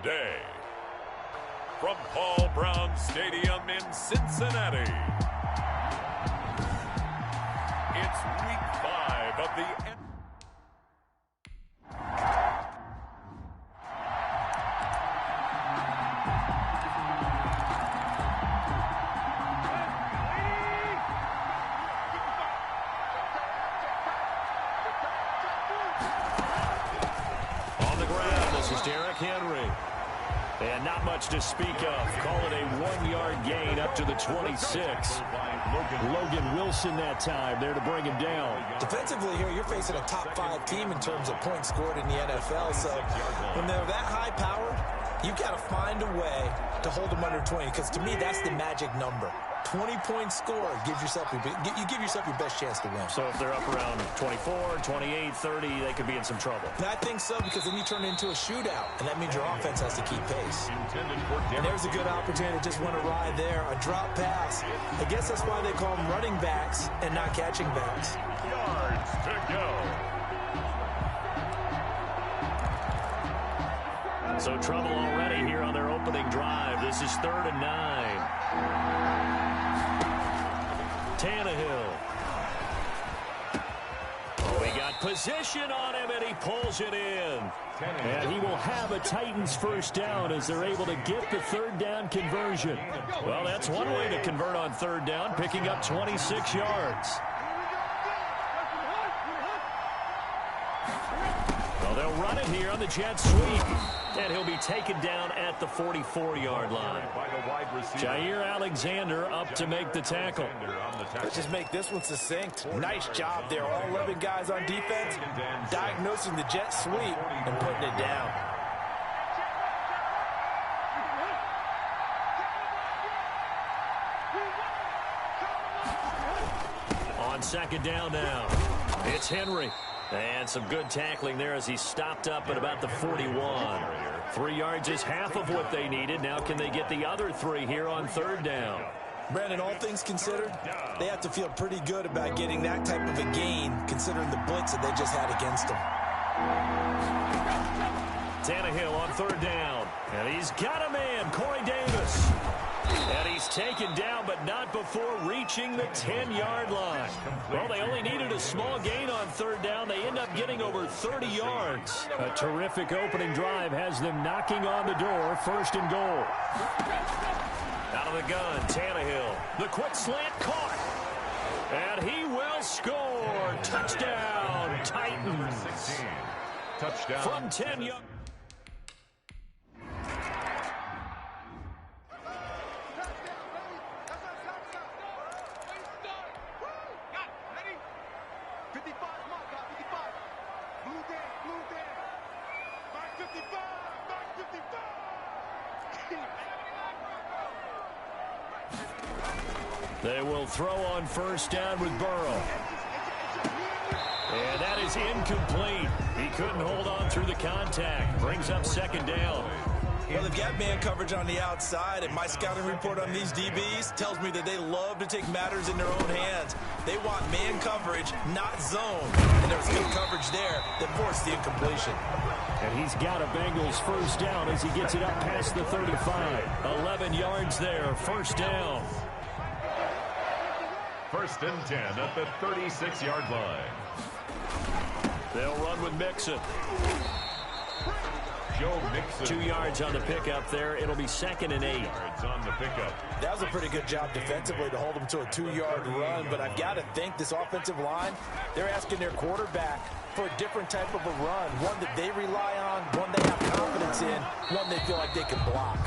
day. From Paul Brown Stadium in Cincinnati, it's Week 5 of the Henry. And not much to speak of. Call it a 1-yard gain up to the 26. Logan Wilson that time there to bring him down. Defensively here, you're facing a top 5 team in terms of points scored in the NFL. So when they're that high-powered, you've got to find a way to hold them under 20. Because to me, that's the magic number. 20-point score gives yourself you give yourself your best chance to win. So if they're up around 24, 28, 30, they could be in some trouble. And I think so, because then you turn it into a shootout, and that means your offense has to keep pace. And there's a good opportunity to just win a ride there, a drop pass. I guess that's why they call them running backs and not catching backs. yards to go. So trouble already here on their opening drive. This is 3rd and 9. Tannehill. Oh, he got position on him, and he pulls it in. And he will have a Titans first down as they're able to get the 3rd down conversion. Well, that's one way to convert on 3rd down, picking up 26 yards. Well, they'll run it here on the jet sweep. And he'll be taken down at the 44-yard line. Jair Alexander up to make the tackle. Let's just make this one succinct. Nice job there. All 11 guys on defense diagnosing the jet sweep and putting it down. On 2nd down now, it's Henry. And some good tackling there as he stopped up at about the 41. 3 yards is half of what they needed. Now can they get the other 3 here on 3rd down? Brandon, all things considered, they have to feel pretty good about getting that type of a gain, considering the blitz that they just had against them. Tannehill on 3rd down. And he's got a man, Corey Davis. And he's taken down, but not before reaching the 10-yard line. Well, they only needed a small gain on 3rd down. They end up getting over 30 yards. A terrific opening drive has them knocking on the door, 1st and goal. Out of the gun, Tannehill. The quick slant caught. And he will score. Touchdown, Titans. Touchdown. From 10 yards. They will throw on 1st down with Burrow. And that is incomplete. He couldn't hold on through the contact. Brings up 2nd down. Well, they've got man coverage on the outside, and my scouting report on these DBs tells me that they love to take matters in their own hands. They want man coverage, not zone. And there was good coverage there that forced the incompletion. And he's got a Bengals 1st down as he gets it up past the 35. 11 yards there, 1st down. 1st and 10 at the 36-yard line. They'll run with Mixon. Joe Mixon. 2 yards on the pickup there. It'll be 2nd and 8. Yards on the pickup. That was a pretty good job defensively to hold them to a 2-yard run, but I've got to think this offensive line, they're asking their quarterback for a different type of a run, one that they rely on, one they have confidence in, one they feel like they can block.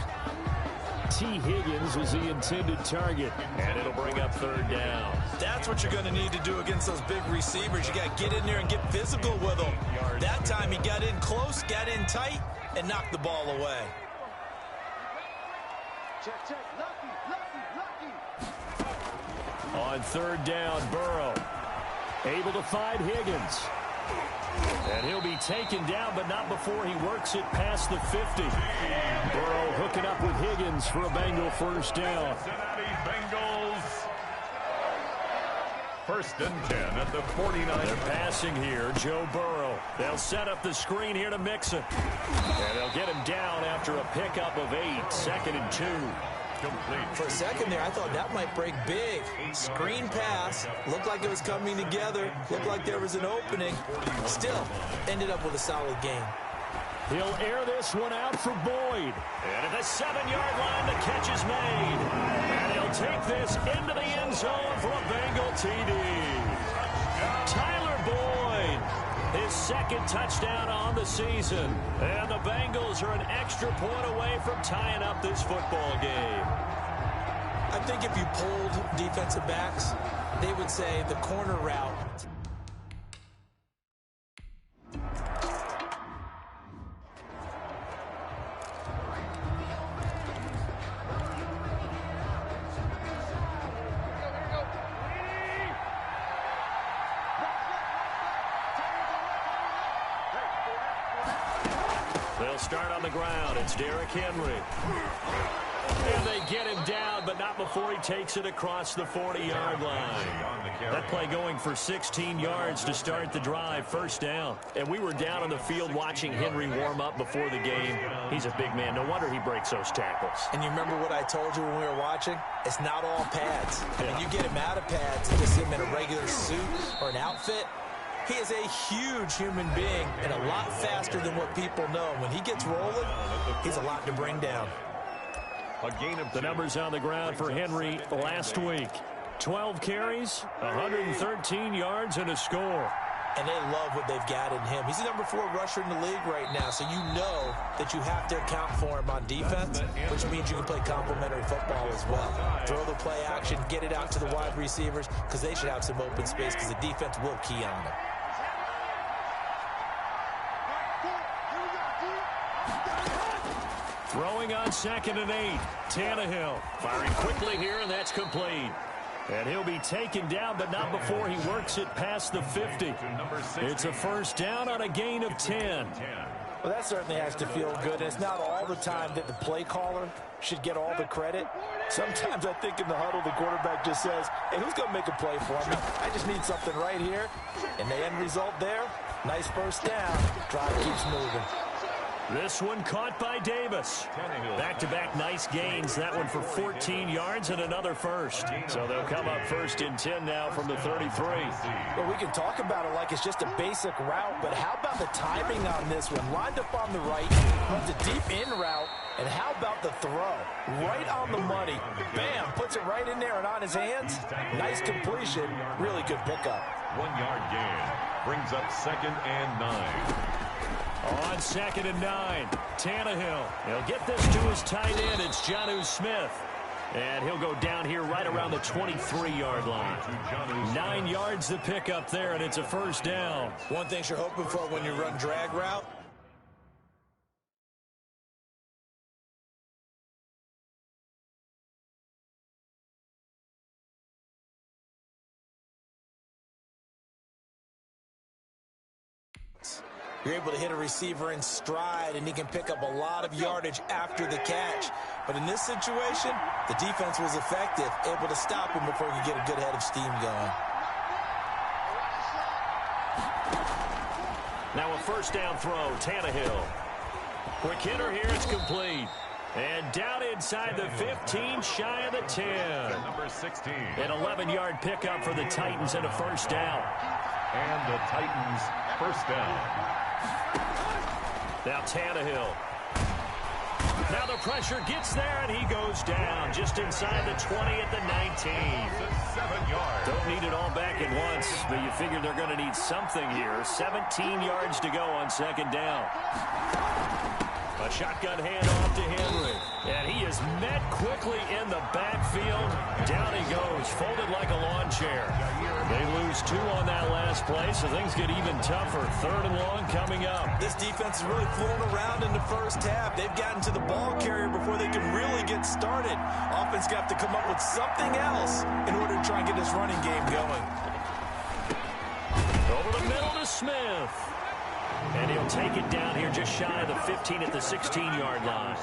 T. Higgins was the intended target, and it'll bring up 3rd down. That's what you're going to need to do against those big receivers. You got to get in there and get physical with them. That time he got in close, got in tight, and knocked the ball away. On 3rd down, Burrow able to find Higgins. And he'll be taken down, but not before he works it past the 50. Burrow hooking up with Higgins for a Bengal 1st down. Cincinnati Bengals First and 10 at the 49. They're passing here. Joe Burrow. They'll set up the screen here to Mixon. And they'll get him down after a pickup of 8. Second and 2. Complete. For a second there, I thought that might break big. Screen pass. Looked like it was coming together. Looked like there was an opening. Still, ended up with a solid game. He'll air this one out for Boyd. And at the 7-yard line, the catch is made. And he'll take this into the end zone for a Bengal TD. Tyler Boyd, his second touchdown on the season. And the Bengals are an extra point away from tying up this football game. I think if you polled defensive backs, they would say the corner route. They'll start on the ground. It's Derrick Henry. And they get him down, but not before he takes it across the 40-yard line. That play going for 16 yards to start the drive. First down. And we were down on the field watching Henry warm up before the game. He's a big man. No wonder he breaks those tackles. And you remember what I told you when we were watching? It's not all pads. I mean, you get him out of pads and just him in a regular suit or an outfit. He is a huge human being and a lot faster than what people know. When he gets rolling, he's a lot to bring down. The numbers on the ground for Henry last week. 12 carries, 113 yards, and a score. And they love what they've got in him. He's the number 4 rusher in the league right now, so you know that you have to account for him on defense, which means you can play complementary football as well. Throw the play action, get it out to the wide receivers, because they should have some open space, because the defense will key on them. Throwing on 2nd and 8. Tannehill firing quickly here, and that's complete. And he'll be taken down, but not before he works it past the 50. It's a first down on a gain of 10. Well, that certainly has to feel good. It's not all the time that the play caller should get all the credit. Sometimes I think in the huddle, the quarterback just says, hey, who's going to make a play for me? I just need something right here. And the end result there, nice first down. Drive keeps moving. This one caught by Davis. Back-to-back nice gains. That one for 14 yards and another first. So they'll come up first and 10 now from the 33. Well, we can talk about it like it's just a basic route, but how about the timing on this one? Lined up on the right, runs a deep in route, and how about the throw? Right on the money. Bam, puts it right in there and on his hands. Nice completion. Really good pickup. 1-yard gain. Brings up 2nd and 9. On 2nd and 9, Tannehill. He'll get this to his tight end. It's Jonnu Smith. And he'll go down here right around the 23-yard line. 9 yards to pick up there, and it's a first down. One thing you're hoping for when you run drag route, you're able to hit a receiver in stride, and he can pick up a lot of yardage after the catch. But in this situation, the defense was effective, able to stop him before he could get a good head of steam going. Now a first down throw, Tannehill. Quick hitter here, it's complete. And down inside the 15, shy of the 10. Number 16. An 11-yard pickup for the Titans and a first down. And the Titans first down. Now Tannehill. Now the pressure gets there, and he goes down just inside the 20 at the 19. 7 yards. Don't need it all back at once, but you figure they're going to need something here. 17 yards to go on second down. A shotgun handoff to Henry. And he is met quickly in the backfield. Down he goes, folded like a lawn chair. They lose 2 on that last play, so things get even tougher. 3rd and long coming up. This defense is really fooling around in the first half. They've gotten to the ball carrier before they can really get started. Offense got to come up with something else in order to try and get this running game going. Over the middle to Smith. And he'll take it down here just shy of the 15 at the 16-yard line.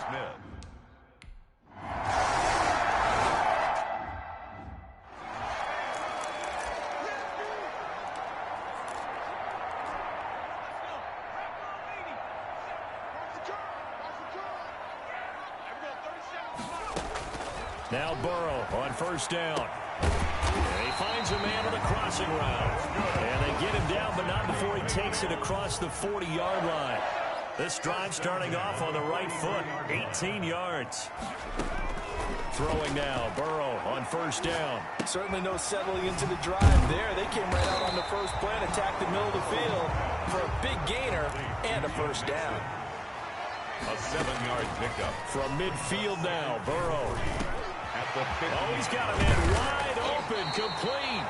Now Burrow on first down. And he finds a man on the crossing route. And they get him down, but not before he takes it across the 40-yard line. This drive starting off on the right foot, 18 yards. Throwing now, Burrow on first down. Certainly no settling into the drive there. They came right out on the first play and attacked the middle of the field for a big gainer and a first down. A 7-yard pickup. From midfield now, Burrow. At the 50. Oh, he's got a man wide open, complete.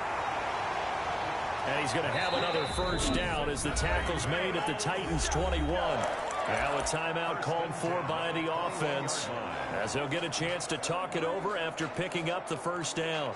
And he's going to have another first down as the tackle's made at the Titans' 21. Now a timeout called for by the offense as they'll get a chance to talk it over after picking up the first down.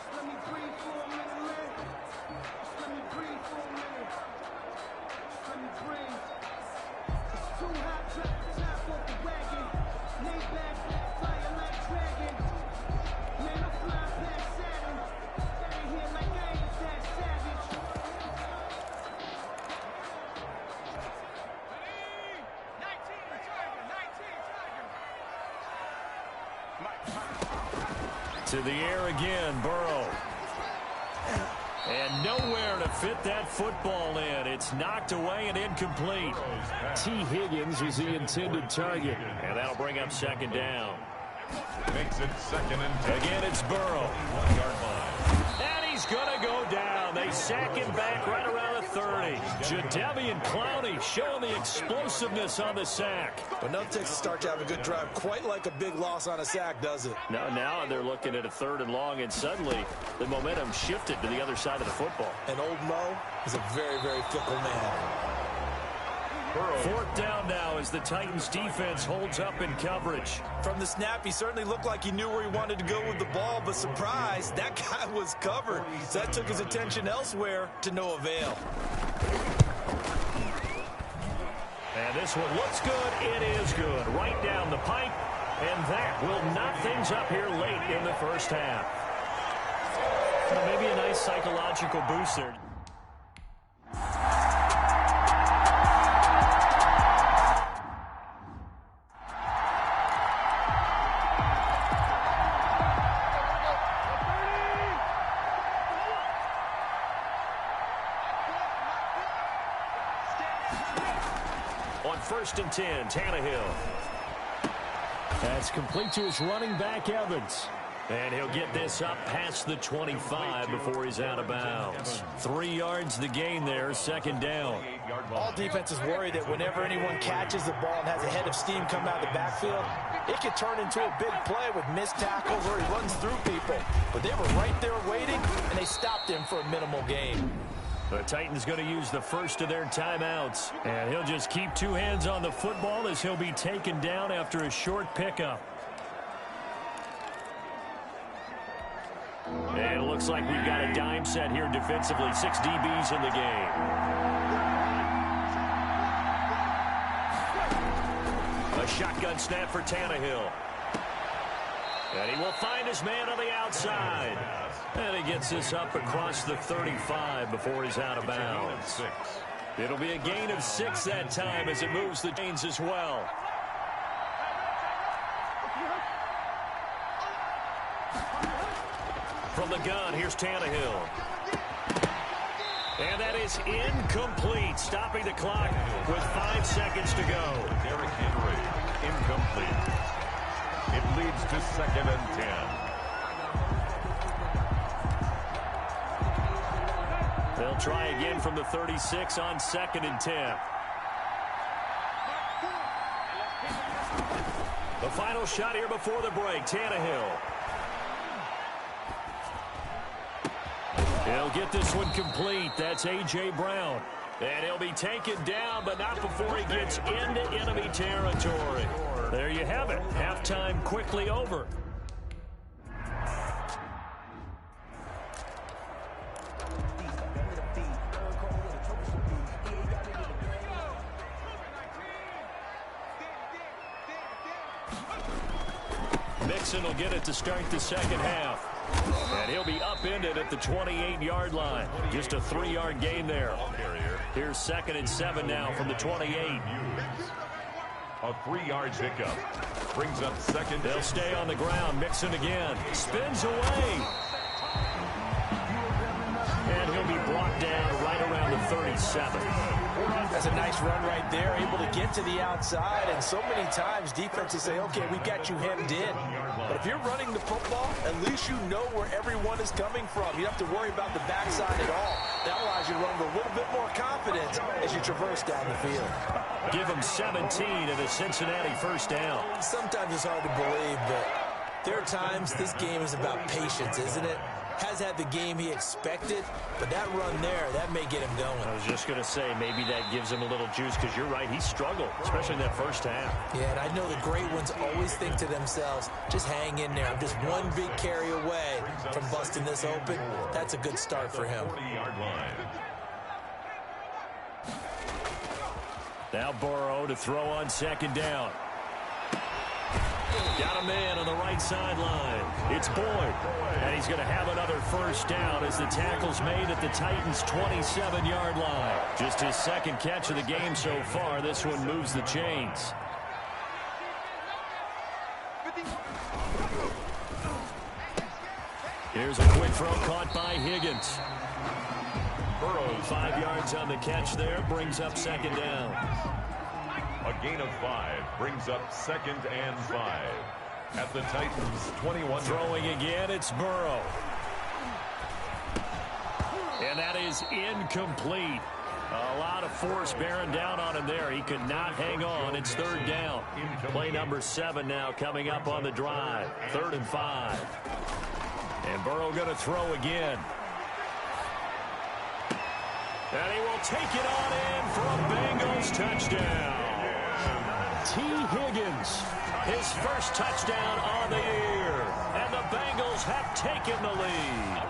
To the air again, Burrow. And nowhere to fit that football in. It's knocked away and incomplete. T. Higgins is the intended target. And that'll bring up second down. Makes it 2nd and 10. Again, it's Burrow. 1-yard line. And he's going to go down. They sack him back right around the 30. Jadeveon Clowney showing the explosiveness on the sack. But nothing takes a start to have a good drive quite like a big loss on a sack, does it? Now they're looking at a 3rd and long, and suddenly the momentum shifted to the other side of the football. And old Mo is a very, very fickle man. 4th down now as the Titans defense holds up in coverage. From the snap, he certainly looked like he knew where he wanted to go with the ball, but surprise, that guy was covered. So that took his attention elsewhere to no avail. And this one looks good. It is good. Right down the pipe. And that will knock things up here late in the first half. Maybe a nice psychological boost there. On 1st and 10, Tannehill. That's complete to his running back, Evans. And he'll get this up past the 25 before he's out of bounds. 3 yards the gain there, 2nd down. All defenses worry that whenever anyone catches the ball and has a head of steam come out of the backfield, it could turn into a big play with missed tackles or he runs through people. But they were right there waiting, and they stopped him for a minimal gain. The Titans going to use the first of their timeouts. And he'll just keep 2 hands on the football as he'll be taken down after a short pickup. And it looks like we've got a dime set here defensively. 6 DBs in the game. A shotgun snap for Tannehill. And he will find his man on the outside. And he gets this up across the 35 before he's out of bounds. It'll be a gain of 6 that time as it moves the chains as well. From the gun, here's Tannehill. And that is incomplete, stopping the clock with 5 seconds to go. Derrick Henry, incomplete. It leads to 2nd and 10. They'll try again from the 36 on 2nd and 10. The final shot here before the break, Tannehill. He'll get this one complete. That's A.J. Brown. And he'll be taken down, but not before he gets into enemy territory. There you have it. Halftime quickly over. Mixon will get it to start the second half. And he'll be upended at the 28-yard line. Just a 3-yard gain there. Here's 2nd and 7 now from the 28. A 3-yard pickup. Brings up second. They'll stay on the ground. Mixon again. Spins away. And he'll be brought down right around the 37. That's a nice run right there, able to get to the outside, and so many times defenses say, okay, we got you hemmed in. But if you're running the football, at least you know where everyone is coming from. You don't have to worry about the backside at all. That allows you to run with a little bit more confidence as you traverse down the field. Give them 17 and a Cincinnati first down. Sometimes it's hard to believe, but there are times this game is about patience, isn't it? Has had the game he expected, but that run there, that may get him going. I was just going to say, maybe that gives him a little juice, because you're right, he struggled, especially in that first half. Yeah, and I know the great ones always think to themselves, just hang in there. I'm just one big carry away from busting this open. That's a good start for him. Now Burrow to throw on second down. Got a man on the right sideline. It's Boyd. And he's going to have another first down as the tackle's made at the Titans' 27-yard line. Just his second catch of the game so far. This one moves the chains. Here's a quick throw caught by Higgins. Burrow 5 yards on the catch there. Brings up second down. A gain of 5 brings up second and 5 at the Titans' 21. Throwing again, it's Burrow. And that is incomplete. A lot of force bearing down on him there. He could not hang on. It's third down. Play number 7 now coming up on the drive. 3rd and 5. And Burrow going to throw again. And he will take it on in for a Bengals touchdown. T. Higgins, his first touchdown on the year. And the Bengals have taken the lead.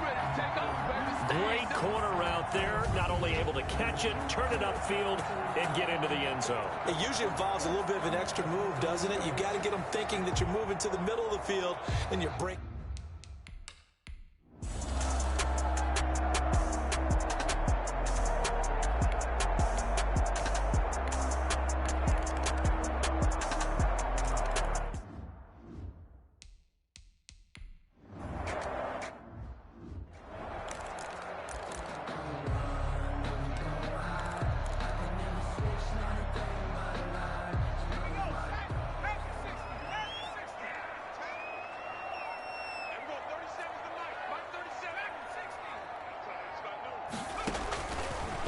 Great corner route there. Not only able to catch it, turn it upfield, and get into the end zone. It usually involves a little bit of an extra move, doesn't it? You've got to get them thinking that you're moving to the middle of the field, and you break.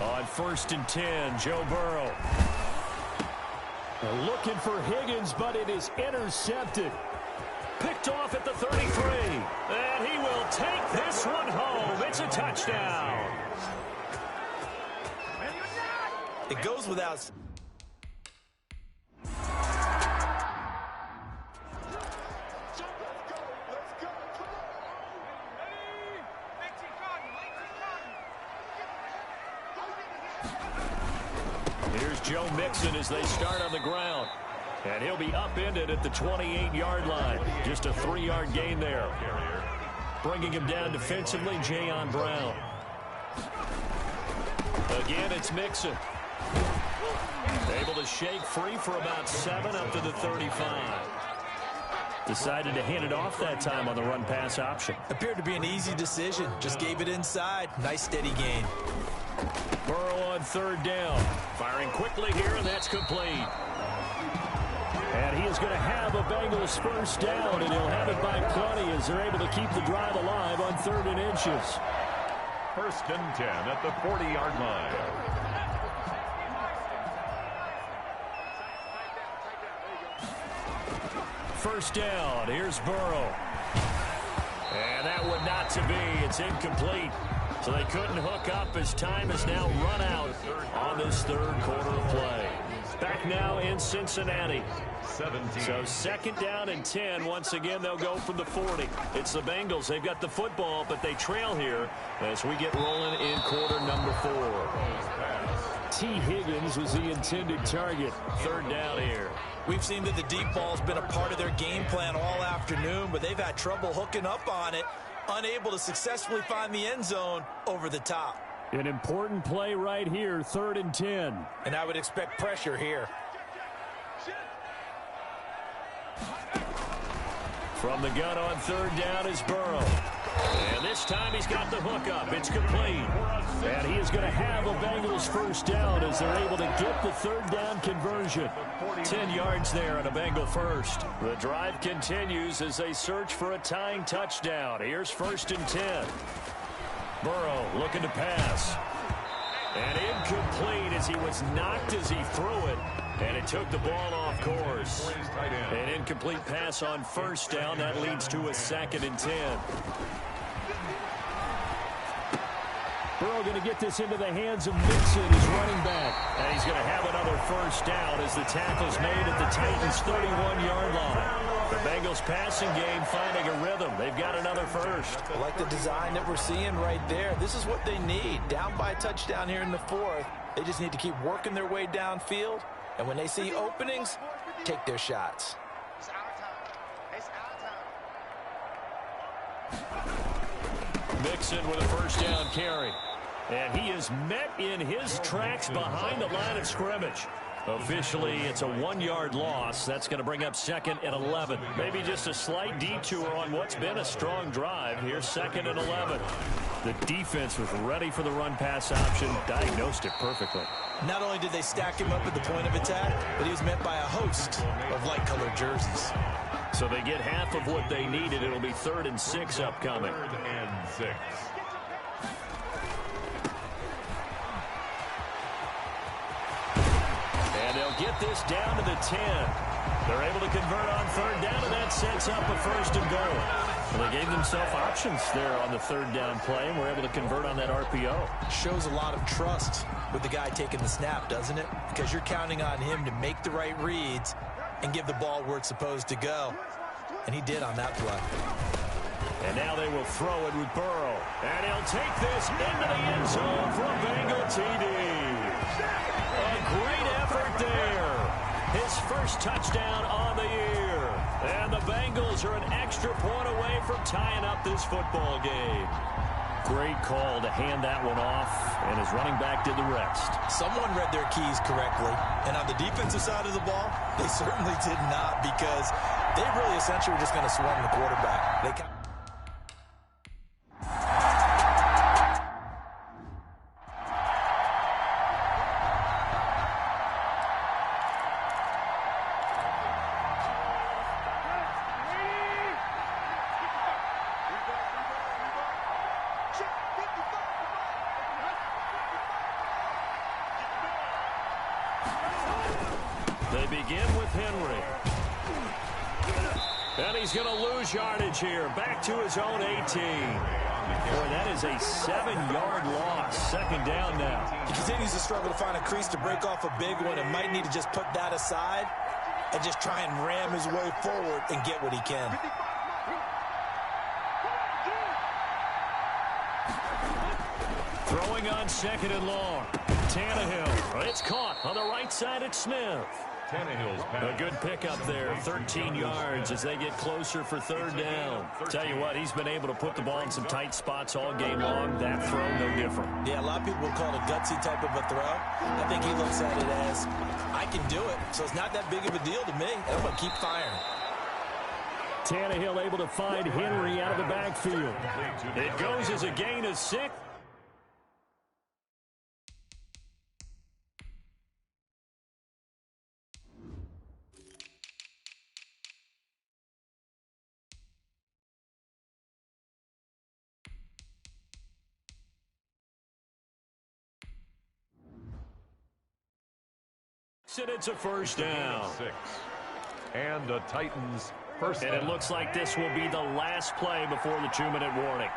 On 1st and 10, Joe Burrow. Looking for Higgins, but it is intercepted. Picked off at the 33. And he will take this one home. It's a touchdown. It goes without... Here's Joe Mixon as they start on the ground. And he'll be upended at the 28-yard line. Just a 3-yard gain there. Bringing him down defensively, Jayon Brown. Again, it's Mixon. Able to shake free for about 7 up to the 35. Decided to hand it off that time on the run-pass option. Appeared to be an easy decision. Just gave it inside. Nice steady gain. Burrow on 3rd down. Firing quickly here, and that's complete. And he is going to have a Bengals first down, and he'll have it by plenty as they're able to keep the drive alive on 3rd and inches. 1st and 10 at the 40-yard line. First down. Here's Burrow. And that would not to be. It's incomplete. So they couldn't hook up as time is now run out on this 3rd quarter of play. Back now in Cincinnati. 17. So 2nd down and 10. Once again, they'll go from the 40. It's the Bengals. They've got the football, but they trail here as we get rolling in quarter number 4. T. Higgins was the intended target. 3rd down here. We've seen that the deep ball's been a part of their game plan all afternoon, but they've had trouble hooking up on it. Unable to successfully find the end zone over the top. An important play right here, 3rd and 10. And I would expect pressure here. From the gun on third down is Burrow. And this time he's got the hook up. It's complete. And he is going to have a Bengals first down as they're able to get the third down conversion. 10 yards there on a Bengal first. The drive continues as they search for a tying touchdown. Here's 1st and 10. Burrow looking to pass. And incomplete as he was knocked as he threw it. And it took the ball off course. An incomplete pass on first down. That leads to a 2nd and 10. Burrow going to get this into the hands of Mixon, his running back. And he's going to have another first down as the tackle's made at the Titans' 31-yard line. The Bengals passing game finding a rhythm. They've got another first. I like the design that we're seeing right there. This is what they need. Down by a touchdown here in the 4th. They just need to keep working their way downfield. And when they see openings, take their shots. Mixon with a first down carry. And he is met in his tracks behind the line of scrimmage. Officially, it's a 1-yard loss. That's going to bring up 2nd and 11. Maybe just a slight detour on what's been a strong drive. Here's 2nd and 11. The defense was ready for the run-pass option, diagnosed it perfectly. Not only did they stack him up at the point of attack, but he was met by a host of light-colored jerseys. So they get half of what they needed. It'll be 3rd and 6 upcoming. 3rd and 6. And they'll get this down to the 10. They're able to convert on 3rd down, and that sets up a 1st and goal. Well, they gave themselves options there on the 3rd down play, and were able to convert on that RPO. Shows a lot of trust with the guy taking the snap, doesn't it? Because you're counting on him to make the right reads and give the ball where it's supposed to go. And he did on that play. And now they will throw it with Burrow. And he'll take this into the end zone for a Bengal TD. A great effort there. His first touchdown on the year. And the Bengals are an extra point away from tying up this football game. Great call to hand that one off, and his running back did the rest. Someone read their keys correctly, and on the defensive side of the ball, they certainly did not, because they really essentially were just going to swarm the quarterback. They begin with Henry. And he's going to lose yardage here. Back to his own 18. Boy, that is a 7-yard loss. 2nd down now. He continues to struggle to find a crease to break off a big one and might need to just put that aside and just try and ram his way forward and get what he can. Throwing on 2nd and long. Tannehill. It's caught on the right side at Smith. Tannehill's pass. A good pickup there, 13 yards as they get closer for 3rd down. Tell you what, he's been able to put the ball in some tight spots all game long. That throw, no different. Yeah, a lot of people would call it a gutsy type of a throw. I think he looks at it as, I can do it, so it's not that big of a deal to me, and I'm going to keep firing. Tannehill able to find Henry out of the backfield. It goes as a gain of 6. And it's a 1st down. 6. And the Titans first. And it looks like this will be the last play before the 2-minute warning.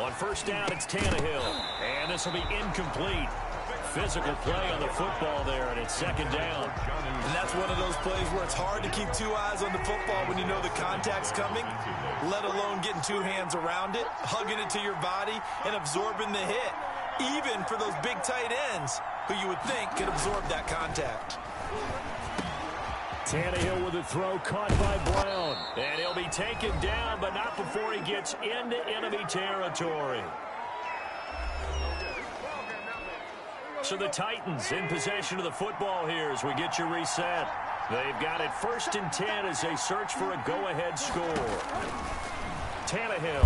On 1st down, it's Tannehill. And this will be incomplete. Physical play on the football there, and it's 2nd down. And that's one of those plays where it's hard to keep 2 eyes on the football when you know the contact's coming, let alone getting 2 hands around it, hugging it to your body, and absorbing the hit. Even for those big tight ends who you would think could absorb that contact. Tannehill with a throw caught by Brown. And he'll be taken down, but not before he gets into enemy territory. So the Titans in possession of the football here as we get you reset. They've got it 1st and 10 as they search for a go-ahead score. Tannehill.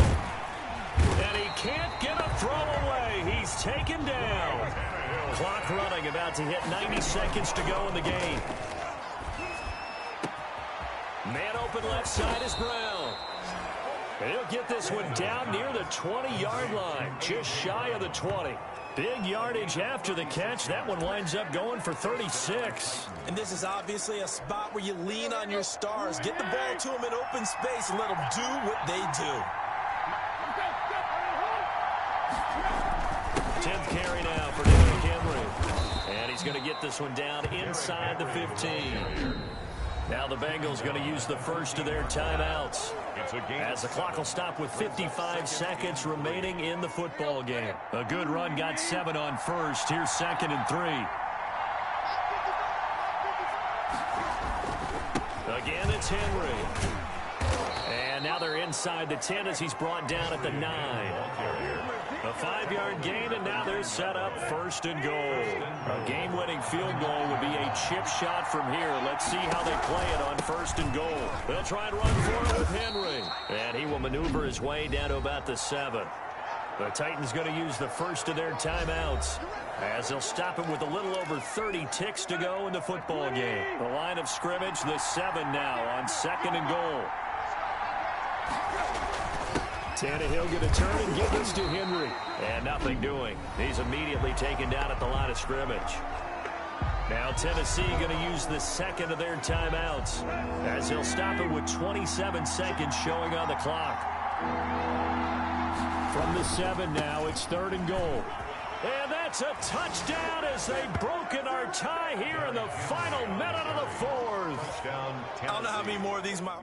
And he can't get a throw away. He's taken down. Clock running, about to hit 90 seconds to go in the game. Man open left side is Brown. And he'll get this one down near the 20-yard line, just shy of the 20. Big yardage after the catch. That one winds up going for 36. And this is obviously a spot where you lean on your stars. Get the ball to them in open space and let them do what they do. 10th carry now for Derrick Henry. And he's going to get this one down inside the 15. Now the Bengals going to use the first of their timeouts, as the clock will stop with 55 seconds remaining in the football game. A good run got 7 on first. Here's 2nd and 3. Again, it's Henry. And now they're inside the 10 as he's brought down at the 9. A 5-yard gain, and now they're set up 1st and goal. A game-winning field goal would be a chip shot from here. Let's see how they play it on 1st and goal. They'll try and run for it with Henry. And he will maneuver his way down to about the 7. The Titans going to use the first of their timeouts, as they'll stop him with a little over 30 ticks to go in the football game. The line of scrimmage, the 7 now on 2nd and goal. Tannehill going to turn and give this to Henry. And nothing doing. He's immediately taken down at the line of scrimmage. Now Tennessee going to use the 2nd of their timeouts, as he'll stop it with 27 seconds showing on the clock. From the 7 now, it's 3rd and goal. And that's a touchdown as they've broken our tie here in the final minute of the 4th. I don't know how many more of these might.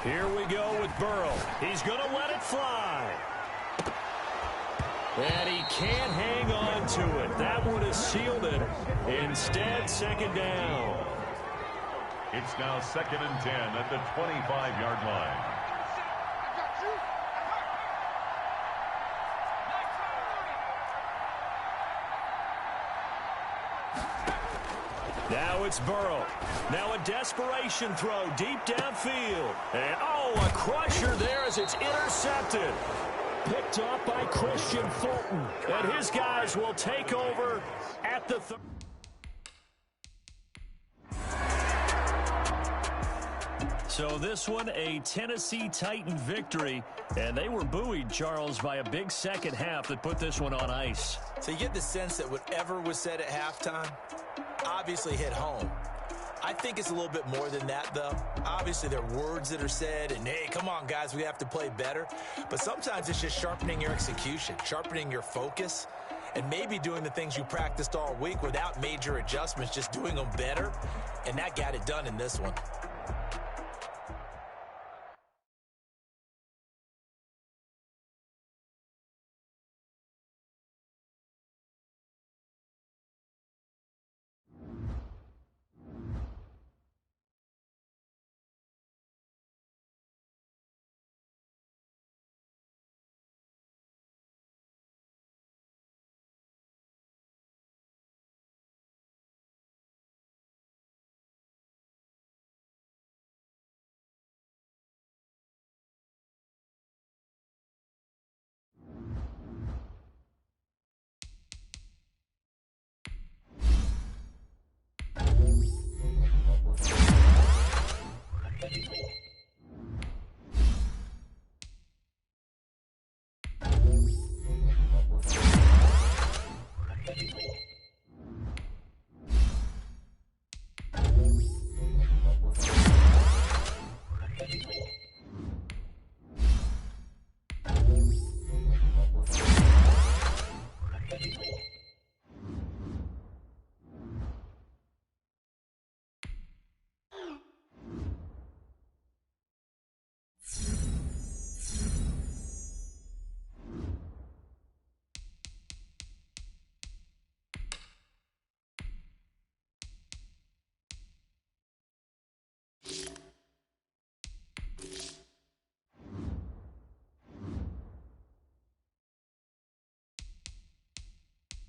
Here we go with Burrow. He's going to let it fly. And he can't hang on to it. That would have sealed it. Instead, 2nd down. It's now 2nd and 10 at the 25-yard line. Now it's Burrow. Now a desperation throw deep downfield. And, oh, a crusher there as it's intercepted. Picked off by Christian Fulton. And his guys will take over at the 30. So this one, a Tennessee Titan victory. And they were buoyed, Charles, by a big second half that put this one on ice. So you get the sense that whatever was said at halftime obviously hit home. I think it's a little bit more than that, though. Obviously, there are words that are said, and, hey, come on, guys, we have to play better. But sometimes it's just sharpening your execution, sharpening your focus, and maybe doing the things you practiced all week without major adjustments, just doing them better. And that got it done in this one.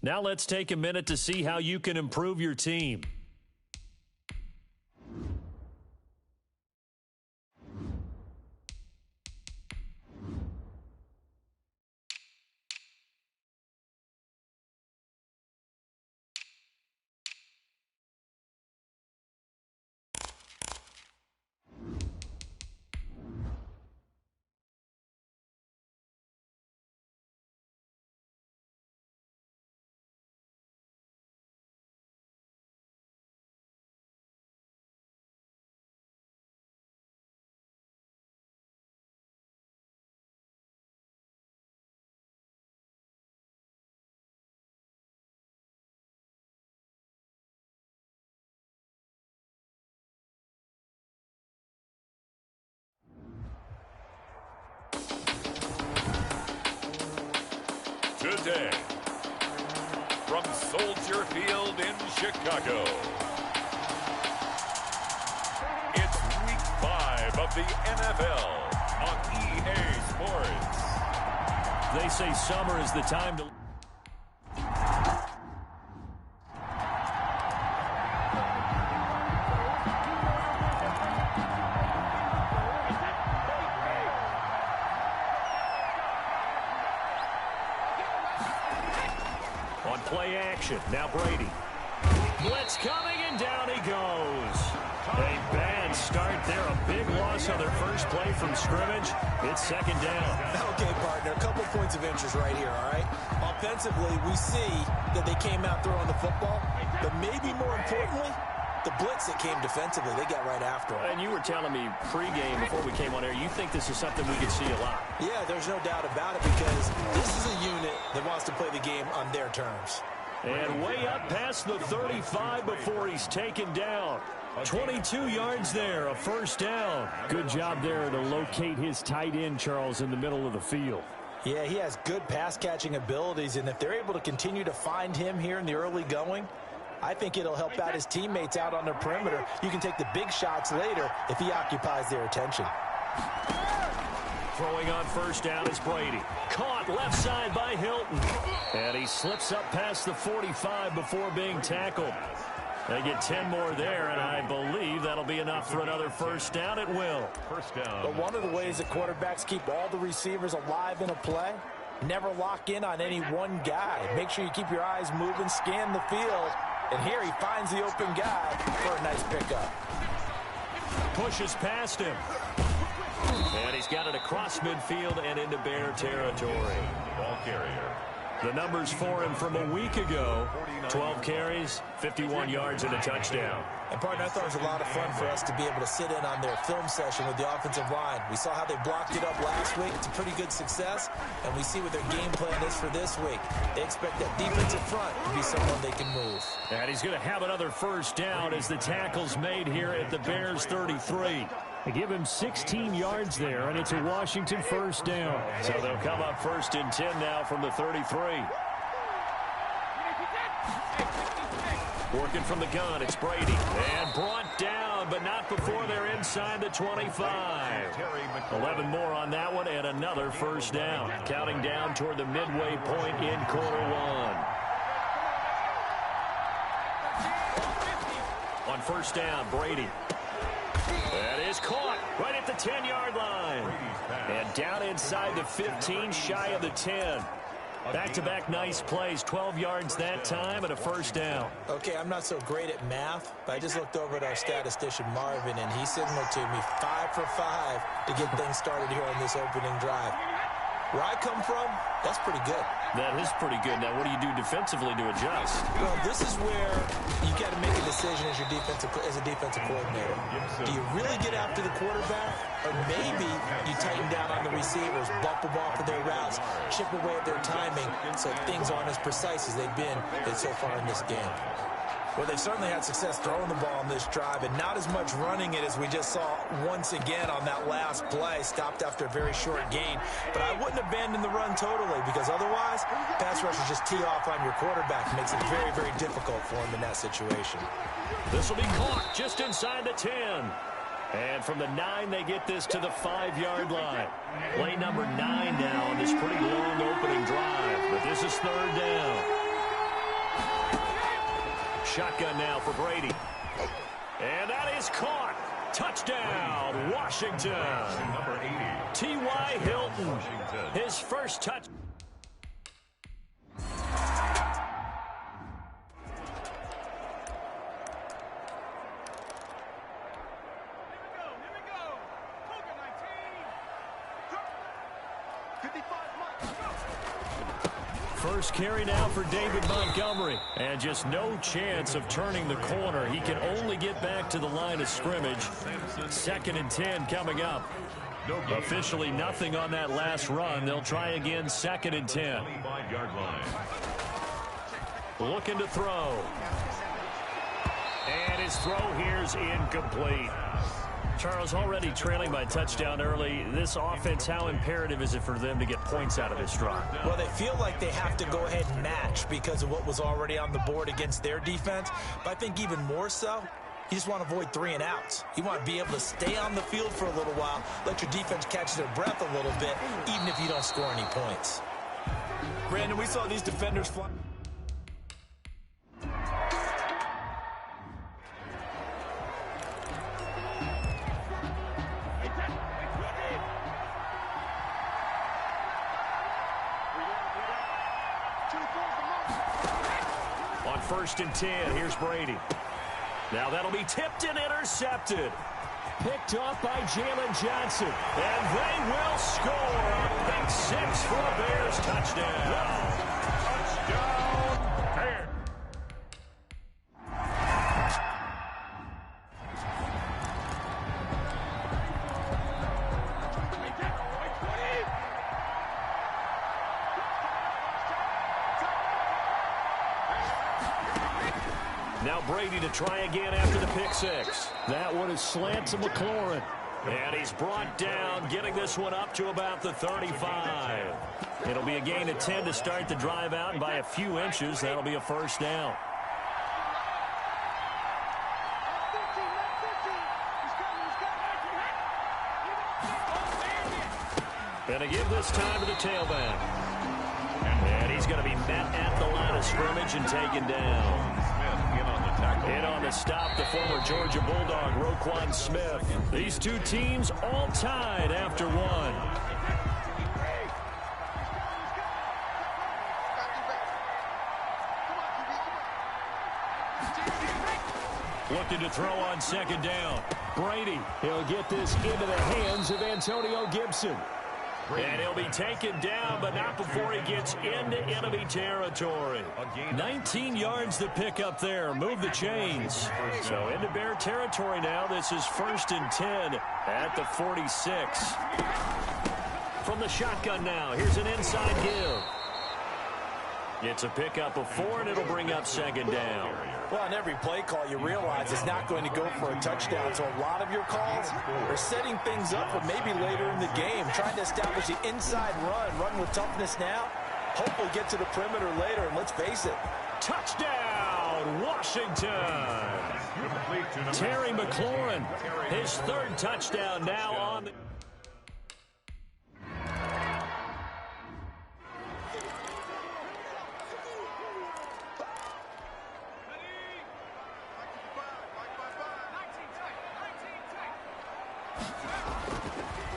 Now let's take a minute to see how you can improve your team. Today, from Soldier Field in Chicago, it's Week 5 of the NFL on EA Sports. They say summer is the time to... On play action, now Brady. Blitz coming, and down he goes. A bad start there, a big loss on their first play from scrimmage. It's second down. Okay, partner, a couple points of interest right here, all right? Offensively, we see that they came out throwing the football, but maybe more importantly, the blitz that came defensively, they got right after it. And you were telling me pregame before we came on air, you think this is something we could see a lot. Yeah, there's no doubt about it because this is a unit that wants to play the game on their terms. And way up past the 35 before he's taken down. 22 yards there, a first down. Good job there to locate his tight end, Charles, in the middle of the field. Yeah, he has good pass-catching abilities, and if they're able to continue to find him here in the early going, I think it'll help out his teammates out on the perimeter. You can take the big shots later if he occupies their attention. Throwing on first down is Brady. Caught left side by Hilton. And he slips up past the 45 before being tackled. They get 10 more there, and I believe that'll be enough for another first down. It will. First down. But one of the ways that quarterbacks keep all the receivers alive in a play, never lock in on any one guy. Make sure you keep your eyes moving, scan the field. And here he finds the open guy for a nice pickup. Pushes past him. And he's got it across midfield and into Bear territory. Ball carrier. The numbers for him from a week ago, 12 carries, 51 yards, and a touchdown. And, partner, I thought it was a lot of fun for us to be able to sit in on their film session with the offensive line. We saw how they blocked it up last week. It's a pretty good success, and we see what their game plan is for this week. They expect that defensive front to be someone they can move. And he's going to have another first down as the tackle's made here at the Bears' 33. They give him 16 yards there, and it's a Washington first down. So they'll come up first and 10 now from the 33. Working from the gun, it's Brady. And brought down, but not before they're inside the 25. 11 more on that one, and another first down. Counting down toward the midway point in quarter one. On first down, Brady. That is caught right at the 10-yard line. And down inside the 15, shy of the 10. Back-to-back nice plays, 12 yards that time and a first down. Okay, I'm not so great at math, but I just looked over at our statistician, Marvin, and he signaled to me 5 for 5 to get things started here on this opening drive. Where I come from, that's pretty good. That is pretty good. Now, what do you do defensively to adjust? Well, this is where you got to make a decision as a defensive coordinator. Do you really get after the quarterback, or maybe you tighten down on the receivers, bump them off of their routes, chip away at their timing, so things aren't as precise as they've been so far in this game? Well, they've certainly had success throwing the ball on this drive, and not as much running it as we just saw once again on that last play. Stopped after a very short gain. But I wouldn't abandon the run totally, because otherwise, pass rushers just tee off on your quarterback. It makes it very, very difficult for him in that situation. This will be caught just inside the 10. And from the 9, they get this to the 5-yard line. Play number 9 now on this pretty long opening drive. But this is third down. shotgun now for Brady. And that is caught. Touchdown, Washington. Number 80. T.Y. Hilton, his first touch. First carry now for David Montgomery. And just no chance of turning the corner. He can only get back to the line of scrimmage. 2nd and 10 coming up. Officially nothing on that last run. They'll try again, 2nd and 10. 25-yard line. Looking to throw. And his throw here's incomplete. Charles, already trailing by touchdown early. This offense, how imperative is it for them to get points out of this drive? Well, they feel like they have to go ahead and match because of what was already on the board against their defense. But I think even more so, you just want to avoid 3 and outs. You want to be able to stay on the field for a little while, let your defense catch their breath a little bit, even if you don't score any points. Brandon, we saw these defenders fly. On 1st and 10, here's Brady. Now that'll be tipped and intercepted. Picked off by Jalen Johnson. And they will score a pick 6 for a Bears touchdown. Touchdown, Bears. Now Brady to try again after the pick 6. That one is slant to McLaurin. And he's brought down, getting this one up to about the 35. It'll be a gain of 10 to start the drive out, and by a few inches, that'll be a first down. Gonna give this time to the tailback. And he's going to be met at the line of scrimmage and taken down. In on the stop, the former Georgia Bulldog, Roquan Smith. These two teams all tied after one. Looking to throw on 2nd down. Brady, he'll get this into the hands of Antonio Gibson. And he'll be taken down, but not before he gets into enemy territory. 19 yards to pick up there. Move the chains. So into Bear territory now. This is 1st and 10 at the 46. From the shotgun now, here's an inside give. It's a pickup of 4, and it'll bring up 2nd down. Well, on every play call, you realize it's not going to go for a touchdown. So a lot of your calls are setting things up for maybe later in the game, trying to establish the inside run with toughness now. Hopefully get to the perimeter later, and let's face it. Touchdown, Washington. Terry McLaurin, his 3rd touchdown now on the...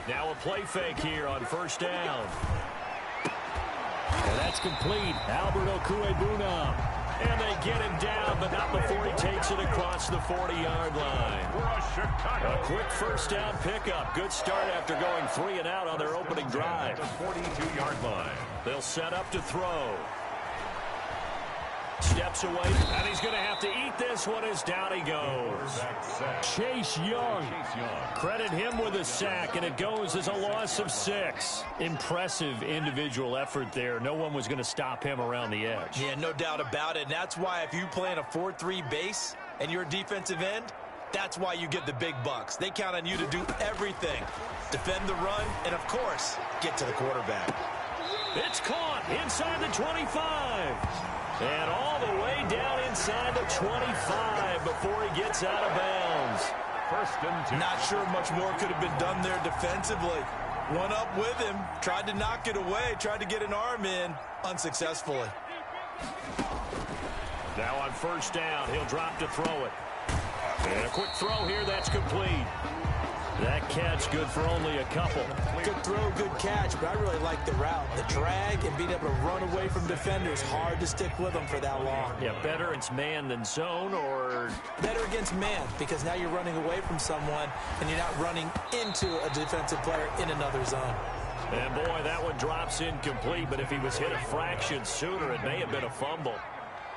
Now a play fake here on 1st down. And that's complete. Albert Okuebuna. And they get him down, but not before he takes it across the 40-yard line. A quick 1st down pickup. Good start after going 3 and out on their opening drive. The 42-yard line. They'll set up to throw. Steps away, and he's going to have to eat this one as down he goes. Chase Young. Credit him with a sack, and it goes as a loss of 6. Impressive individual effort there. No one was going to stop him around the edge. Yeah, no doubt about it. And that's why if you play in a 4-3 base and you're a defensive end, that's why you get the big bucks. They count on you to do everything. Defend the run, and of course, get to the quarterback. It's caught inside the 25. And all the way down inside the 25 before he gets out of bounds. 1st and 2. Not sure much more could have been done there defensively. One up with him, tried to knock it away, tried to get an arm in, unsuccessfully. Now on first down, he'll drop to throw it. And a quick throw here, that's complete. That catch good for only a couple. Good throw, good catch, but I really like the route. The drag and being able to run away from defenders, hard to stick with them for that long. Yeah, better it's man than zone, or? Better against man, because now you're running away from someone and you're not running into a defensive player in another zone. And boy, that one drops incomplete, but if he was hit a fraction sooner, it may have been a fumble.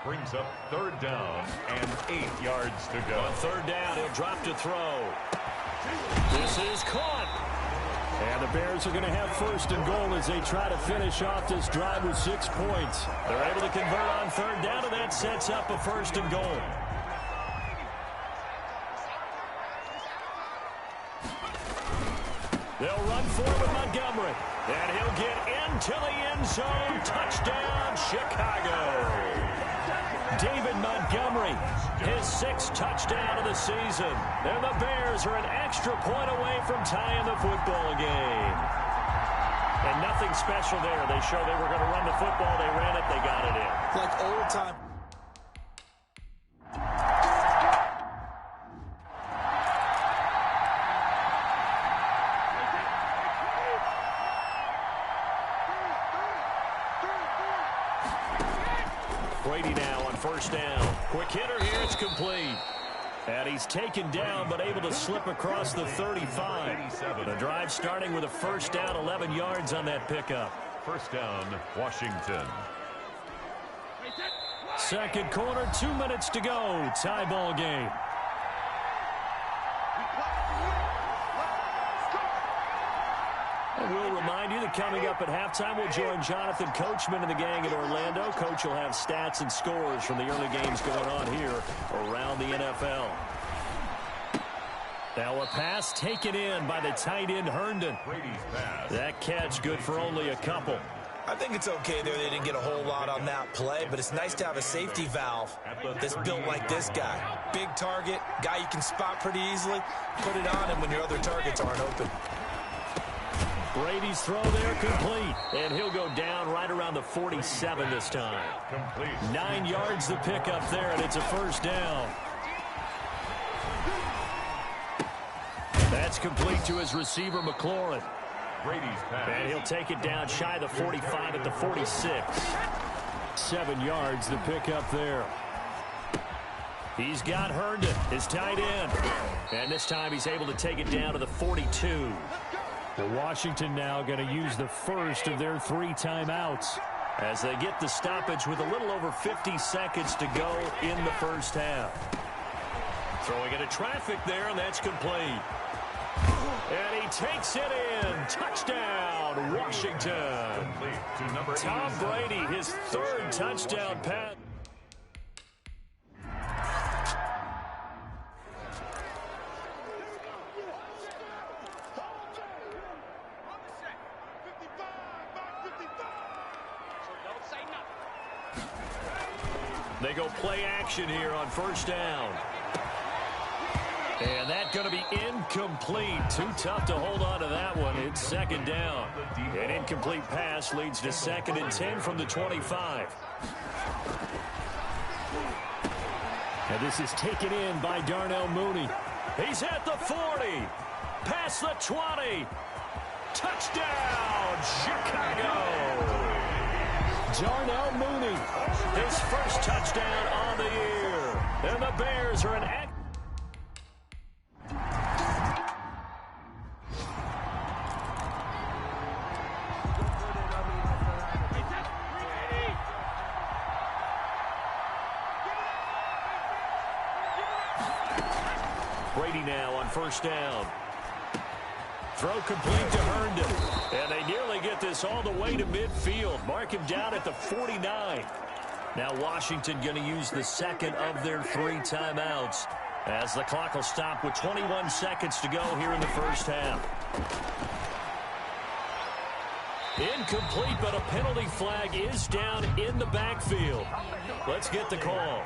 Brings up third down and 8 yards to go. On third down, he'll drop to throw. This is caught. And the Bears are going to have first and goal as they try to finish off this drive with 6 points. They're able to convert on third down, and that sets up a first and goal. They'll run forward Montgomery. And he'll get into the end zone. Touchdown, Chicago. David Montgomery, his 6th touchdown of the season. And the Bears are an extra point away from tying the football game. And nothing special there. They showed they were going to run the football. They ran it. They got it in. Like old time. Brady now on first down. Quick hitter here, it's complete. And he's taken down, but able to slip across the 35. The drive starting with a first down, 11 yards on that pickup. First down, Washington. Second quarter, 2 minutes to go. Tie ball game. We'll remind you that coming up at halftime, we'll join Jonathan Coachman and the gang in Orlando. Coach will have stats and scores from the early games going on here around the NFL. Now a pass taken in by the tight end Herndon. That catch good for only a couple. I think it's okay there. They didn't get a whole lot on that play, but it's nice to have a safety valve that's built like this guy. Big target, guy you can spot pretty easily. Put it on him when your other targets aren't open. Brady's throw there complete, and he'll go down right around the 47 this time. 9 yards the pickup there, and it's a first down. That's complete to his receiver, McLaurin. Brady's pass. And he'll take it down shy of the 45 at the 46. 7 yards the pickup there. He's got Herndon, his tight end. And this time he's able to take it down to the 42. The Washington now going to use the first of their 3 timeouts as they get the stoppage with a little over 50 seconds to go in the first half. Throwing into traffic there, and that's complete. And he takes it in. Touchdown, Washington. Tom Brady, his 3rd touchdown pass. They go play action here on first down. And that's going to be incomplete. Too tough to hold on to that one. It's second down. An incomplete pass leads to 2nd and 10 from the 25. And this is taken in by Darnell Mooney. He's at the 40. Past the 20. Touchdown, Chicago. Darnell Mooney, his first touchdown on the year. And the Bears are an Brady now on first down. Throw complete to Herndon. And they nearly get this all the way to midfield. Mark him down at the 49. Now Washington going to use the 2nd of their 3 timeouts as the clock will stop with 21 seconds to go here in the first half. Incomplete, but a penalty flag is down in the backfield. Let's get the call.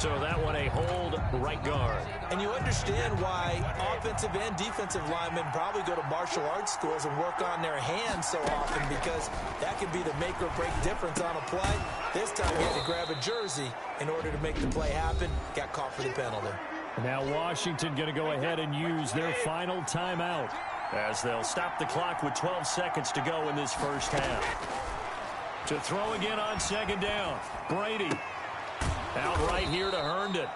So that one a hold right guard. And you understand why offensive and defensive linemen probably go to martial arts schools and work on their hands so often, because that can be the make or break difference on a play. This time he had to grab a jersey in order to make the play happen. Got caught for the penalty. Now Washington going to go ahead and use their final timeout as they'll stop the clock with 12 seconds to go in this first half. To throw again on second down, Brady. Out right here to Herndon.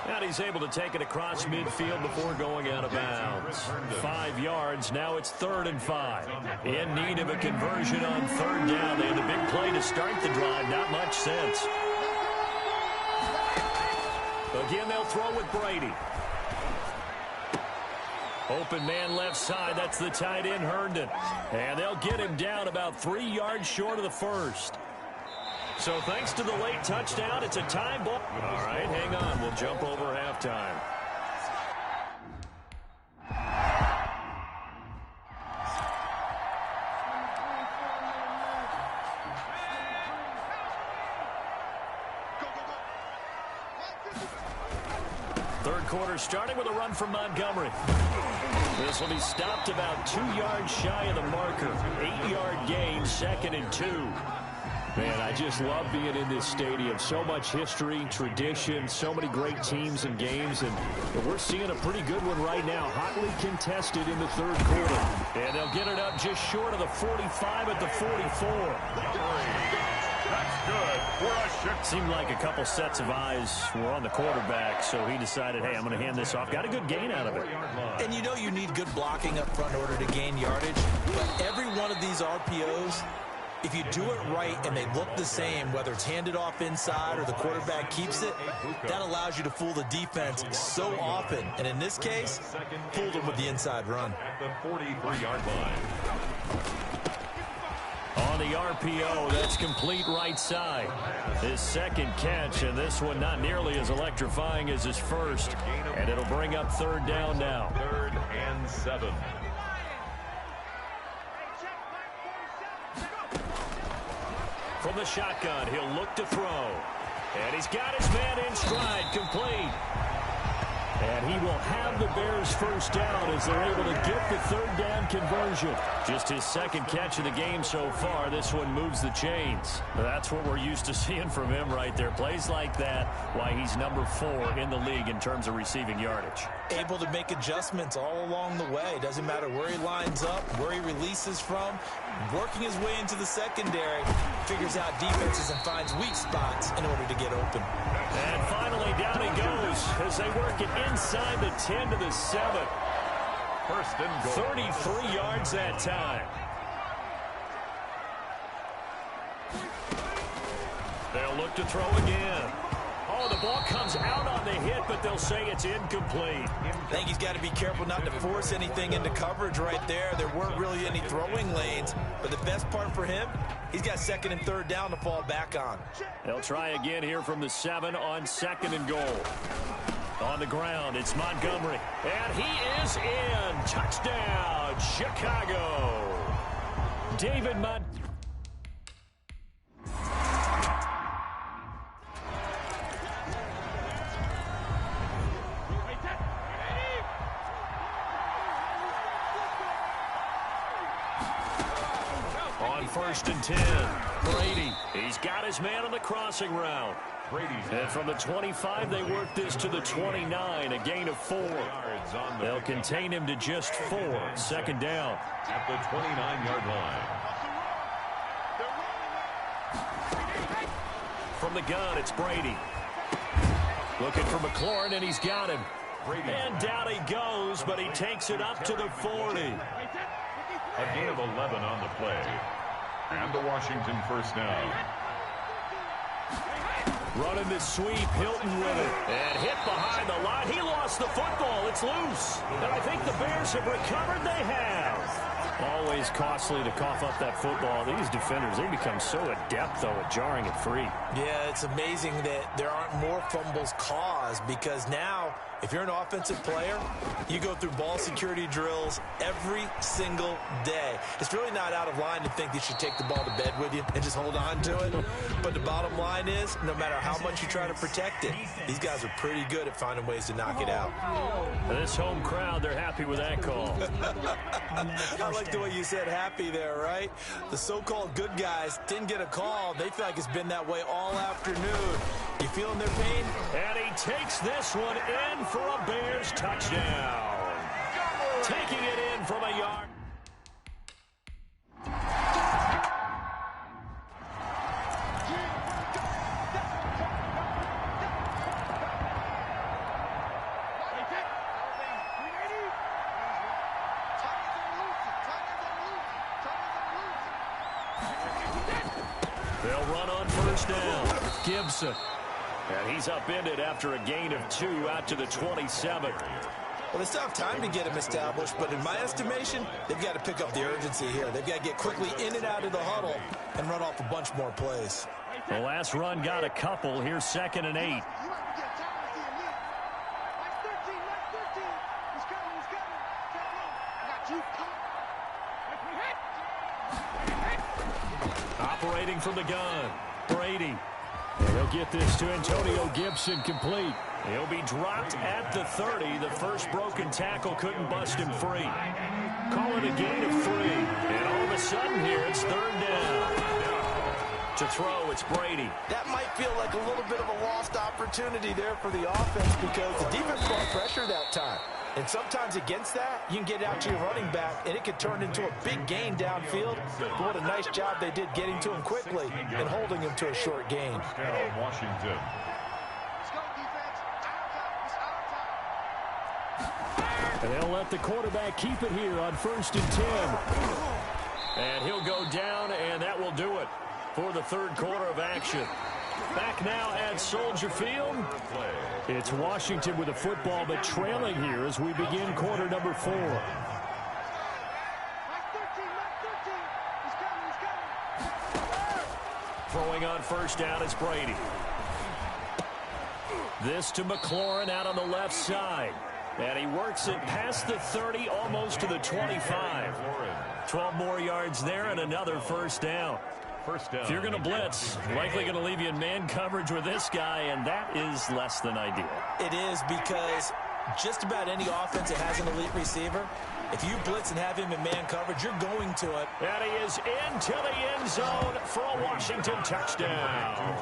And he's able to take it across midfield before going out of bounds. 5 yards. Now it's 3rd and 5. In need of a conversion on 3rd down. They had a big play to start the drive. Not much sense. Again, they'll throw with Brady. Open man left side. That's the tight end, Herndon. And they'll get him down about 3 yards short of the first. So thanks to the late touchdown, it's a tie ball. All right, hang on. We'll jump over halftime. Third quarter starting with a run from Montgomery. This will be stopped about 2 yards shy of the marker. 8-yard gain, 2nd and 2. Man, I just love being in this stadium. So much history, tradition, so many great teams and games, and we're seeing a pretty good one right now. Hotly contested in the third quarter. And they'll get it up just short of the 45 at the 44. That's good for a shift. Seemed like a couple sets of eyes were on the quarterback, so he decided, hey, I'm going to hand this off. Got a good gain out of it. And you know you need good blocking up front in order to gain yardage, but every one of these RPOs, if you do it right and they look the same, whether it's handed off inside or the quarterback keeps it, that allows you to fool the defense so often. And in this case, fooled them with the inside run. At the 43-yard line. On the RPO, that's complete right side. His second catch, and this one not nearly as electrifying as his first. And it'll bring up 3rd down now. 3rd and 7. From the shotgun, he'll look to throw. And he's got his man in stride, complete. And he will have the Bears first down as they're able to get the 3rd down conversion. Just his second catch of the game so far. This one moves the chains. That's what we're used to seeing from him right there. Plays like that, why he's number 4 in the league in terms of receiving yardage. Able to make adjustments all along the way. Doesn't matter where he lines up, where he releases from. Working his way into the secondary, figures out defenses and finds weak spots in order to get open. And finally, down he goes as they work it inside the 10 to the 7. 1st and goal. 33 yards that time. They'll look to throw again. Oh, the ball comes out on the hit, but they'll say it's incomplete. I think he's got to be careful not to force anything into coverage right there. There weren't really any throwing lanes, but the best part for him, he's got 2nd and 3rd down to fall back on. They'll try again here from the 7 on 2nd and goal. On the ground, it's Montgomery. And he is in. Touchdown, Chicago. David Montgomery. On 1st and 10, Brady. He's got his man on the crossing route. And from the 25, they work this to the 29, a gain of 4. They'll contain him to just 4. 2nd down. At the 29-yard line. From the gun, it's Brady. Looking for McLaurin, and he's got him. And down he goes, but he takes it up to the 40. A gain of 11 on the play. And the Washington first down. Running the sweep, Hilton with it. And hit behind the line. He lost the football. It's loose. And I think the Bears have recovered. They have. Always costly to cough up that football. These defenders, they become so adept, though, at jarring it free. Yeah, it's amazing that there aren't more fumbles caused, because now, if you're an offensive player, you go through ball security drills every single day. It's really not out of line to think you should take the ball to bed with you and just hold on to it. But the bottom line is, no matter how much you try to protect it, these guys are pretty good at finding ways to knock it out. This home crowd, they're happy with that call. I like the way you said happy there, right? The so-called good guys didn't get a call. They feel like it's been that way all afternoon. You feeling their pain? And he takes this one in for a Bears touchdown. Taking it in from a yard. They'll run on first down. Gibson. And he's upended after a gain of 2 out to the 27. Well, they still have time to get him established, but in my estimation, they've got to pick up the urgency here. They've got to get quickly in and out of the huddle and run off a bunch more plays. The last run got a couple. Here's 2nd and 8. Operating from the gun, Brady. And he'll get this to Antonio Gibson complete. He'll be dropped at the 30. The first broken tackle couldn't bust him free. Call it a gain of 3. And all of a sudden here, it's 3rd down. To throw, it's Brady. That might feel like a little bit of a lost opportunity there for the offense, because the defense brought pressure that time. And sometimes against that, you can get out to your running back, and it could turn into a big gain downfield. But what a nice job they did getting to him quickly and holding him to a short gain. Washington. And they'll let the quarterback keep it here on 1st and 10. And he'll go down, and that will do it for the 3rd quarter of action. Back now at Soldier Field. It's Washington with a football, but trailing here as we begin quarter number 4. Throwing on first down is Brady. This to McLaurin out on the left side. And he works it past the 30, almost to the 25. 12 more yards there and another first down. If you're going to blitz, likely going to leave you in man coverage with this guy, and that is less than ideal. It is, because just about any offense that has an elite receiver, if you blitz and have him in man coverage, you're going to it. And he is into the end zone for a Washington touchdown.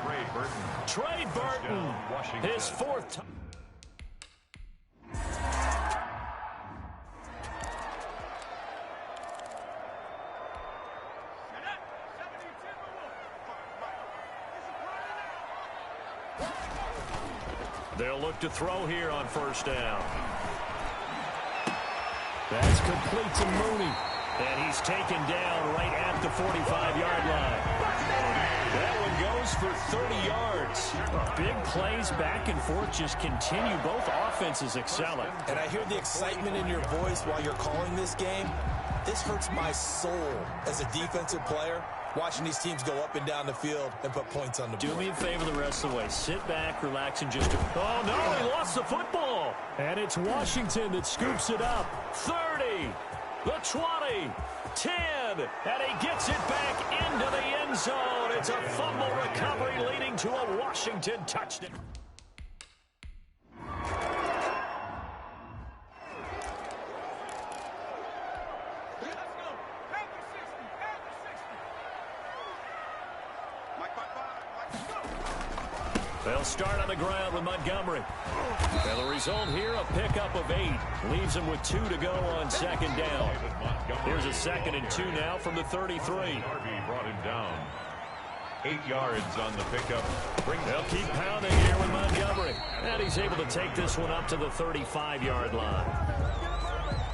Trey Burton, his 4th touchdown. They'll look to throw here on first down. That's complete to Mooney. And he's taken down right at the 45-yard line. That one goes for 30 yards. Big plays back and forth just continue. Both offenses excelling. And I hear the excitement in your voice while you're calling this game. This hurts my soul as a defensive player, watching these teams go up and down the field and put points on the board. Do me a favor the rest of the way. Sit back, relax, and just... Oh, no, he lost the football. And it's Washington that scoops it up. 30, the 20, 10, and he gets it back into the end zone. It's a fumble recovery leading to a Washington touchdown. They'll start on the ground with Montgomery. And the result here, a pickup of 8. Leaves him with 2 to go on 2nd down. Here's a 2nd and 2 now from the 33. Harvey brought him down. 8 yards on the pickup. They'll keep pounding here with Montgomery. And he's able to take this one up to the 35-yard line.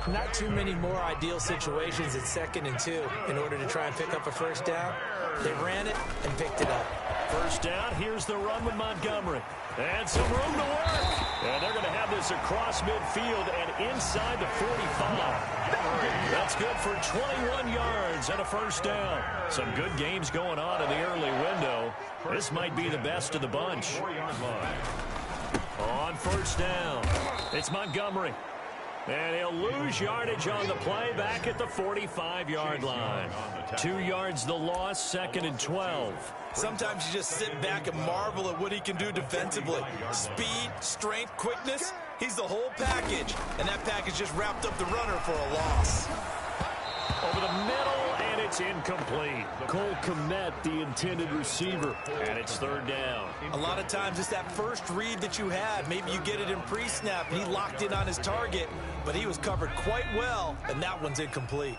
Not too many more ideal situations at 2nd and 2 in order to try and pick up a first down. They ran it and picked it up. First down, here's the run with Montgomery. And some room to work. And they're going to have this across midfield and inside the 45. That's good for 21 yards and a first down. Some good games going on in the early window. This might be the best of the bunch. On first down, it's Montgomery. And he'll lose yardage on the play back at the 45-yard line. 2 yards the loss, 2nd and 12. Sometimes you just sit back and marvel at what he can do defensively. Speed, strength, quickness, he's the whole package. And that package just wrapped up the runner for a loss. Over the middle, and it's incomplete. Cole Kmet, the intended receiver, and it's 3rd down. A lot of times it's that first read that you had. Maybe you get it in pre-snap, and he locked in on his target, but he was covered quite well, and that one's incomplete.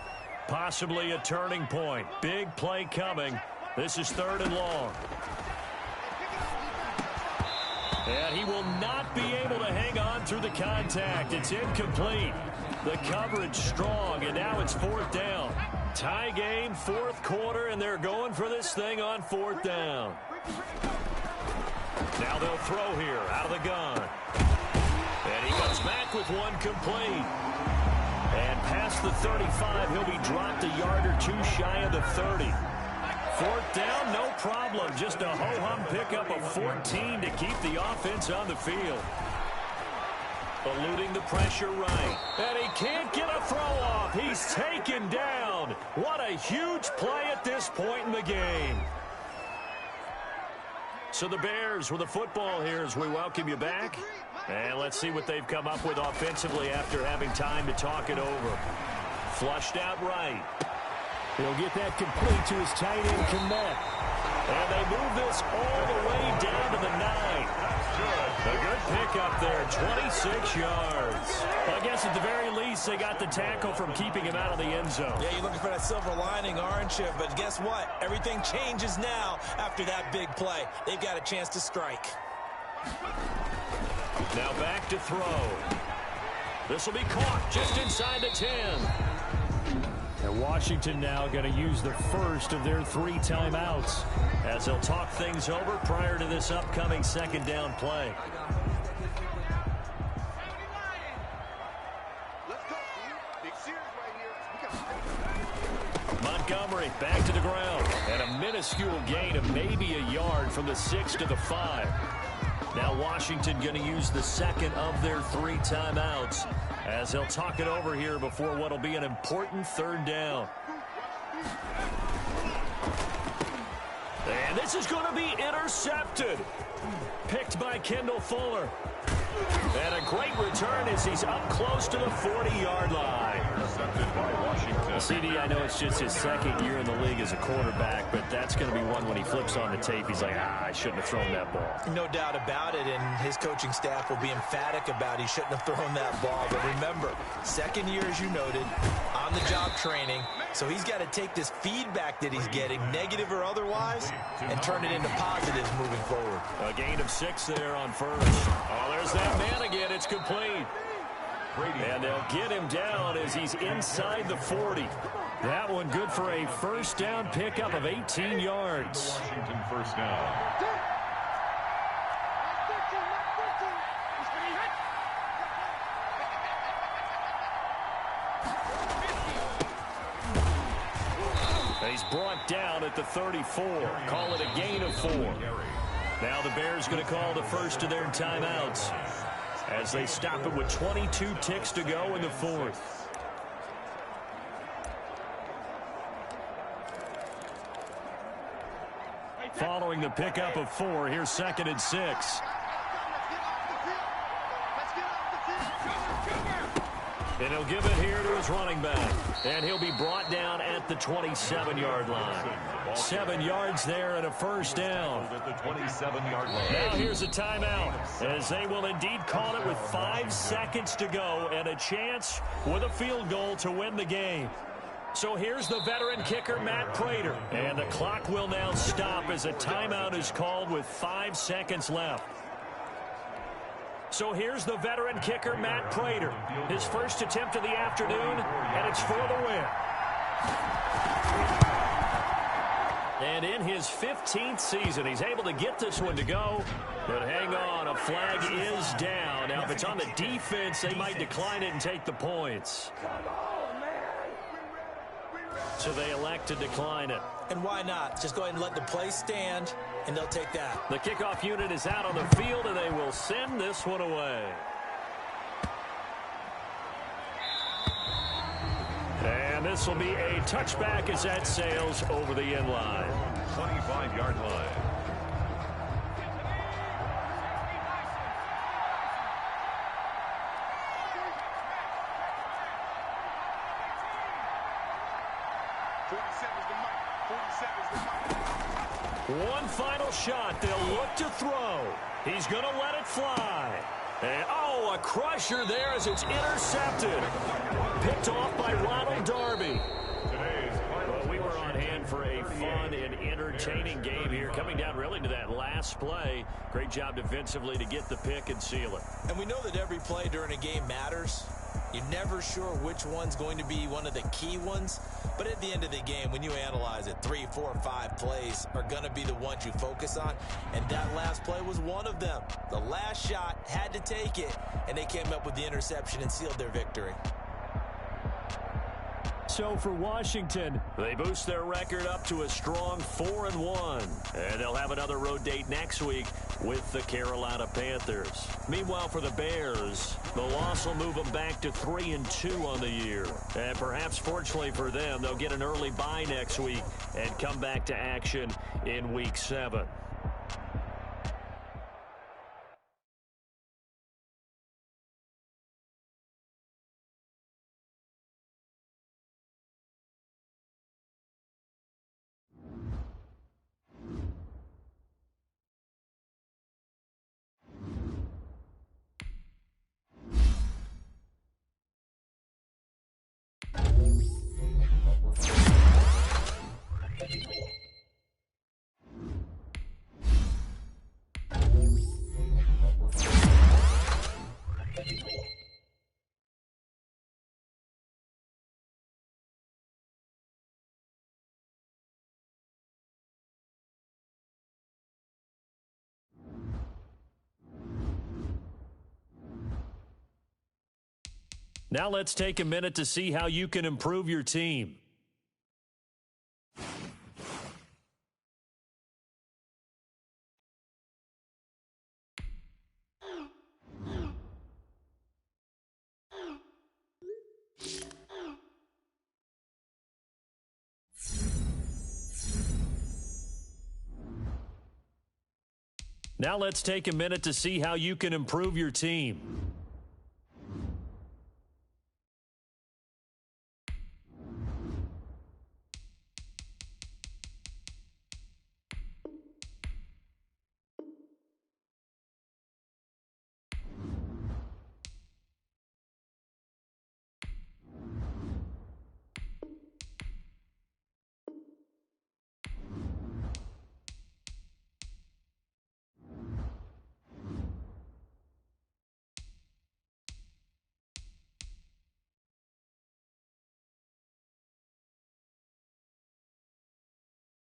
Possibly a turning point. Big play coming. This is 3rd and long. And he will not be able to hang on through the contact. It's incomplete. The coverage strong, and now it's 4th down. Tie game, 4th quarter, and they're going for this thing on 4th down. Now they'll throw here out of the gun. And he comes back with one complete. And past the 35, he'll be dropped a yard or two shy of the 30. 4th down, no problem. Just a ho-hum pickup of 14 to keep the offense on the field. Eluding the pressure right. And he can't get a throw off. He's taken down. What a huge play at this point in the game. So the Bears with the football here as we welcome you back. And let's see what they've come up with offensively after having time to talk it over. Flushed out right. He'll get that complete to his tight end, Kmet. And they move this all the way down to the 9. A good pickup there, 26 yards. I guess at the very least they got the tackle from keeping him out of the end zone. Yeah, you're looking for that silver lining, aren't you? But guess what? Everything changes now after that big play. They've got a chance to strike. Now back to throw. This will be caught just inside the 10. And Washington now going to use the first of their 3 timeouts as they'll talk things over prior to this upcoming 2nd down play. Montgomery back to the ground. And a minuscule gain of maybe a yard from the 6 to the 5. Now Washington going to use the 2nd of their 3 timeouts as they'll talk it over here before what will be an important 3rd down. And this is going to be intercepted. Picked by Kendall Fuller. And a great return as he's up close to the 40-yard line. Intercepted by Washington. CD, I know it's just his 2nd year in the league as a quarterback, but that's going to be one when he flips on the tape. He's like, I shouldn't have thrown that ball. No doubt about it, and his coaching staff will be emphatic about he shouldn't have thrown that ball. But remember, 2nd year, as you noted, on-the-job training. So he's got to take this feedback that he's getting, negative or otherwise, and turn it into positives moving forward. A gain of 6 there on first. Oh, there's that man again. It's complete. And they'll get him down as he's inside the 40. That one good for a first down pickup of 18 yards. Washington first down. He's brought down at the 34. Call it a gain of 4. Now the Bears going to call the first of their timeouts as they stop it with 22 ticks to go in the 4th. Following the pickup of 4, here's 2nd and 6. And he'll give it here to his running back. And he'll be brought down at the 27-yard line. 7 yards there and a first down. At the 27-yard line. Now here's a timeout as they will indeed call it with 5 seconds to go and a chance with a field goal to win the game. So here's the veteran kicker, Matt Prater. And the clock will now stop as a timeout is called with 5 seconds left. So here's the veteran kicker, Matt Prater. His first attempt of the afternoon, and it's for the win. And in his 15th season, he's able to get this one to go. But hang on, a flag is down. Now, if it's on the defense, they might decline it and take the points. So they elect to decline it. And why not? Just go ahead and let the play stand, and they'll take that. The kickoff unit is out on the field, and they will send this one away. And this will be a touchback as that sails over the end line. 25-yard line. One final shot. They'll look to throw. He's going to let it fly. And, oh, a crusher there as it's intercepted. Picked off by Ronald Darby. Well, we were on hand for a fun and entertaining game here, coming down really to that last play. Great job defensively to get the pick and seal it. And we know that every play during a game matters. You're never sure which one's going to be one of the key ones. But at the end of the game, when you analyze it, 3, 4, 5 plays are going to be the ones you focus on. And that last play was one of them. The last shot had to take it, and they came up with the interception and sealed their victory. So for Washington, they boost their record up to a strong 4-1. And they'll have another road date next week with the Carolina Panthers. Meanwhile, for the Bears, the loss will move them back to 3-2 on the year. And perhaps fortunately for them, they'll get an early bye next week and come back to action in Week 7. Now let's take a minute to see how you can improve your team. Now let's take a minute to see how you can improve your team.